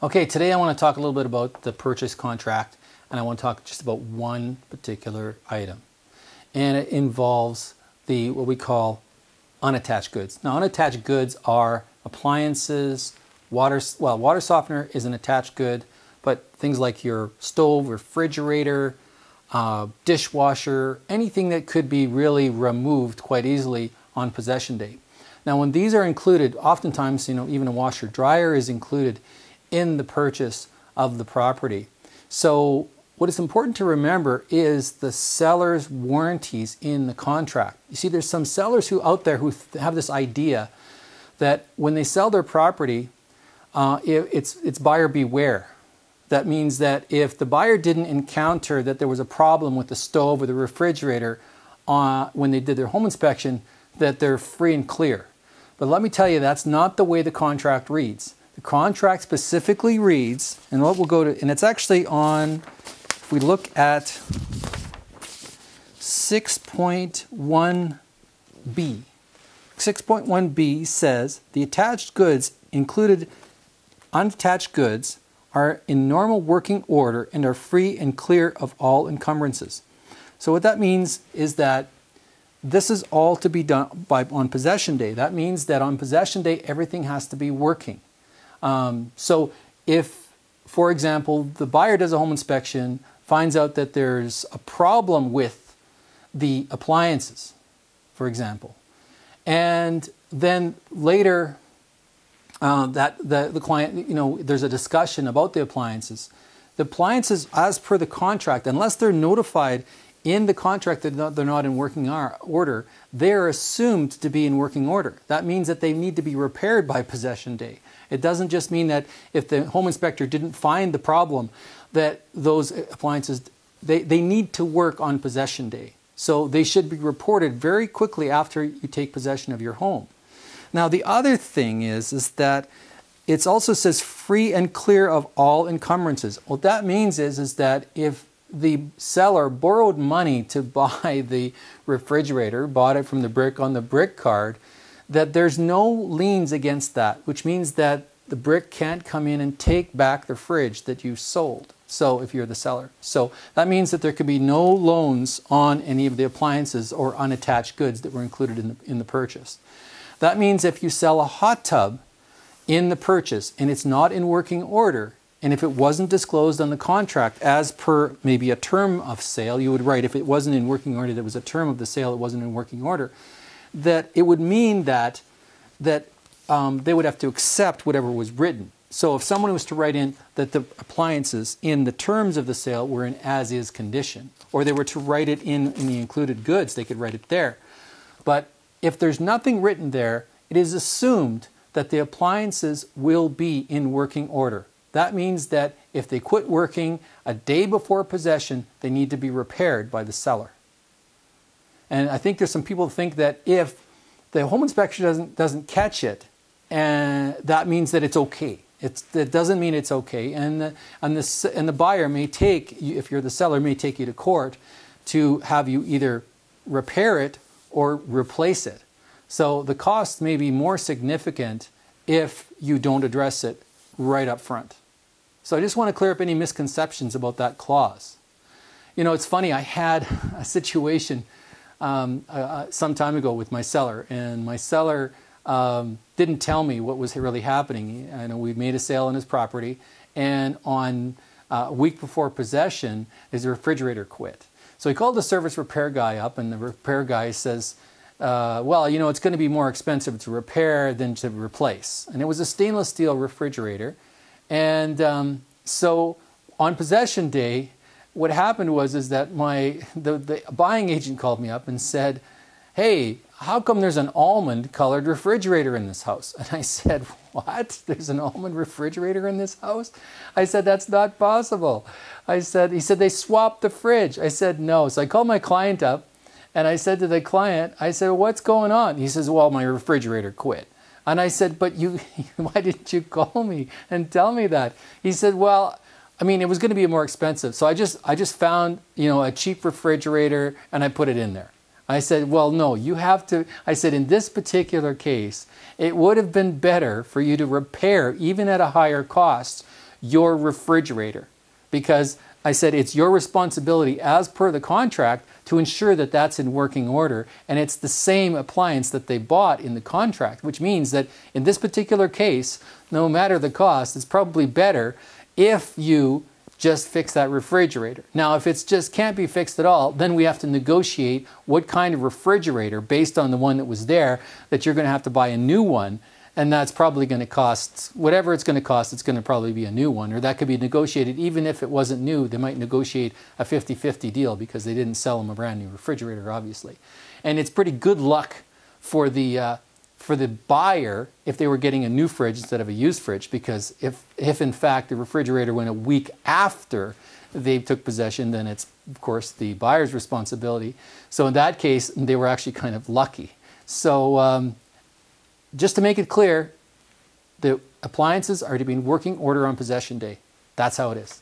Okay, today I want to talk a little bit about the purchase contract, and I want to talk just about one particular item. And it involves what we call unattached goods. Now, unattached goods are appliances, water softener is an attached good, but things like your stove, refrigerator, dishwasher, anything that could be really removed quite easily on possession day. Now, when these are included, oftentimes, even a washer dryer is included in the purchase of the property. So what is important to remember is the seller's warranties in the contract. You see, there's some sellers out there who have this idea that when they sell their property, it's buyer beware. That means that if the buyer didn't encounter that there was a problem with the stove or the refrigerator when they did their home inspection, that they're free and clear. But let me tell you, that's not the way the contract reads. The contract specifically reads, and what we'll go to, and it's actually on, if we look at 6.1b. 6.1b says the attached goods included unattached goods are in normal working order and are free and clear of all encumbrances. So what that means is that this is all to be done on possession day. That means that on possession day, everything has to be working. So if, for example, the buyer does a home inspection, finds out that there's a problem with the appliances, for example, and then later the client, there's a discussion about the appliances. The appliances, as per the contract, unless they're notified in the contract that they're not in working order, they're assumed to be in working order. That means that they need to be repaired by possession day. It doesn't just mean that if the home inspector didn't find the problem, that those appliances, they need to work on possession day. So they should be reported very quickly after you take possession of your home. Now, the other thing is that it also says free and clear of all encumbrances. What that means is that if the seller borrowed money to buy the refrigerator, bought it from the brick on the brick card, that there's no liens against that, which means that the brick can't come in and take back the fridge that you sold. So if you're the seller. So that means that there could be no loans on any of the appliances or unattached goods that were included in the purchase. That means if you sell a hot tub in the purchase and it's not in working order, and if it wasn't disclosed on the contract as per maybe a term of sale, you would write if it wasn't in working order, there was a term of the sale, it wasn't in working order, that it would mean that they would have to accept whatever was written. So if someone was to write in that the appliances in the terms of the sale were in as-is condition, or they were to write it in the included goods, they could write it there. But if there's nothing written there, it is assumed that the appliances will be in working order. That means that if they quit working a day before possession, they need to be repaired by the seller. And I think there's some people who think that if the home inspection doesn't catch it, and that means that it's okay. It doesn't mean it's okay, and the buyer may take you, if you're the seller, may take you to court to have you either repair it or replace it. So the cost may be more significant if you don't address it right up front. So I just want to clear up any misconceptions about that clause. It's funny, I had a situation some time ago with my seller, and my seller didn't tell me what was really happening. I know we made a sale on his property, and on a week before possession, his refrigerator quit. So he called the service repair guy up, and the repair guy says, well, it's going to be more expensive to repair than to replace. And it was a stainless steel refrigerator. And so on possession day, what happened was that the buying agent called me up and said, hey, how come there's an almond colored refrigerator in this house? And I said, what? There's an almond refrigerator in this house? I said, that's not possible. He said, they swapped the fridge. I said, no. So I called my client up and I said to the client, I said, what's going on? He says, well, my refrigerator quit. And I said, but why didn't you call me and tell me that? He said, well, it was going to be more expensive. So I just found, a cheap refrigerator and I put it in there. I said, well, no, you have to, I said, in this particular case, it would have been better for you to repair, even at a higher cost, your refrigerator, because I said it's your responsibility as per the contract to ensure that that's in working order, and it's the same appliance that they bought in the contract, which means that in this particular case, no matter the cost, it's probably better if you just fix that refrigerator. Now, if it's just can't be fixed at all, then we have to negotiate what kind of refrigerator, based on the one that was there, that you're going to have to buy a new one. And that's probably going to cost, whatever it's going to cost, it's going to probably be a new one. Or that could be negotiated, even if it wasn't new, they might negotiate a 50-50 deal because they didn't sell them a brand new refrigerator, obviously. And it's pretty good luck for the buyer if they were getting a new fridge instead of a used fridge, because if in fact the refrigerator went a week after they took possession, then it's of course the buyer's responsibility. So in that case, they were actually kind of lucky. So just to make it clear, the appliances are to be in working order on possession day. That's how it is.